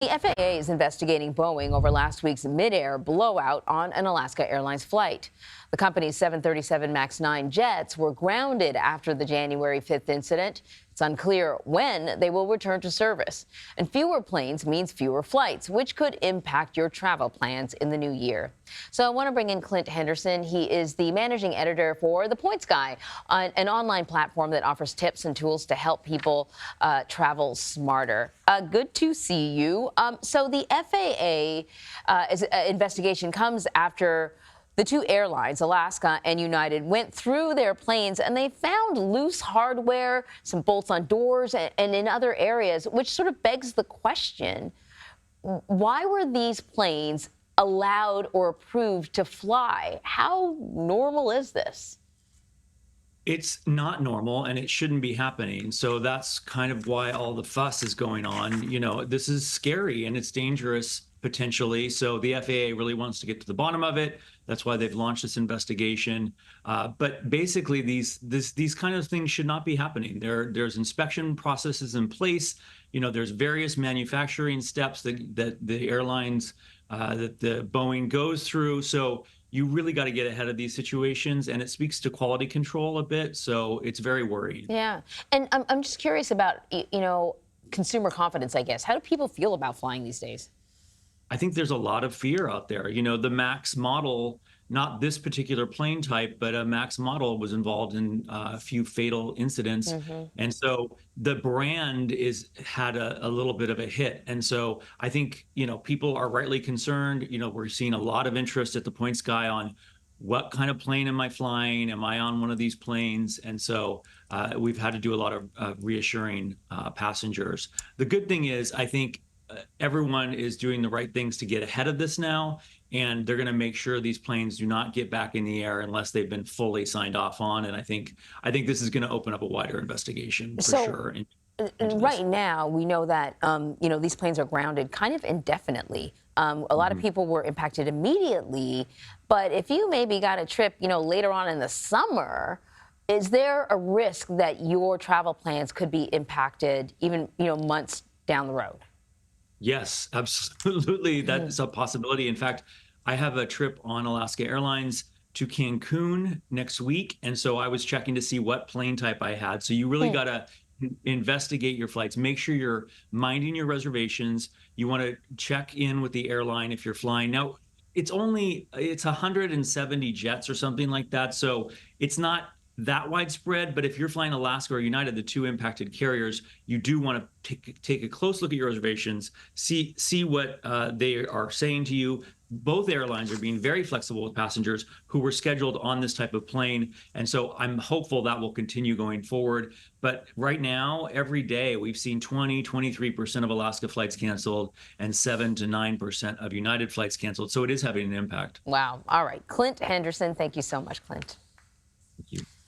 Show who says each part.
Speaker 1: The FAA is investigating Boeing over last week's mid-air blowout on an Alaska Airlines flight. The company's 737 MAX 9 jets were grounded after the January 5th incident. It's unclear when they will return to service. And fewer planes means fewer flights, which could impact your travel plans in the new year. So I want to bring in Clint Henderson. He is the managing editor for The Points Guy, an online platform that offers tips and tools to help people travel smarter. Good to see you. So the FAA investigation comes after the two airlines, Alaska and United, went through their planes and they found loose hardware, some bolts on doors, and in other areas, which sort of begs the question, why were these planes allowed or approved to fly? How normal is this?
Speaker 2: It's not normal and it shouldn't be happening. So that's kind of why all the fuss is going on. This is scary and it's dangerous potentially. So the FAA really wants to get to the bottom of it. That's why they've launched this investigation. But basically, these kind of things should not be happening. There's inspection processes in place. There's various manufacturing steps that the airlines, that the Boeing goes through. So you really got to get ahead of these situations, and it speaks to quality control a bit. So it's very worrying.
Speaker 1: Yeah. And I'm just curious about, consumer confidence, I guess. How do people feel about flying these days?
Speaker 2: I think there's a lot of fear out there. The MAX model, not this particular plane type, but a MAX model was involved in a few fatal incidents. And so the brand had a little bit of a hit. And so I think, people are rightly concerned. We're seeing a lot of interest at the Points Guy on what kind of plane am I flying? Am I on one of these planes? And so we've had to do a lot of reassuring passengers. The good thing is, I think, everyone is doing the right things to get ahead of this now, and they're going to make sure these planes do not get back in the air unless they've been fully signed off on. And I think this is going to open up a wider investigation for sure.
Speaker 1: Right now, we know that these planes are grounded kind of indefinitely. A lot of people were impacted immediately, but if you maybe got a trip, later on in the summer, is there a risk that your travel plans could be impacted even months down the road?
Speaker 2: Yes, absolutely. That's a possibility. In fact, I have a trip on Alaska Airlines to Cancun next week. And so I was checking to see what plane type I had. So you really got to investigate your flights. Make sure you're minding your reservations. You want to check in with the airline if you're flying. Now, it's 170 jets or something like that. So it's not that widespread, but if you're flying Alaska or United, the two impacted carriers, you do want to take a close look at your reservations, see what they are saying to you. Both airlines are being very flexible with passengers who were scheduled on this type of plane. And so I'm hopeful that will continue going forward. But right now, every day, we've seen 23% of Alaska flights canceled and 7 to 9% of United flights canceled. So it is having an impact.
Speaker 1: Wow. All right. Clint Henderson, thank you so much, Clint.
Speaker 2: Thank you.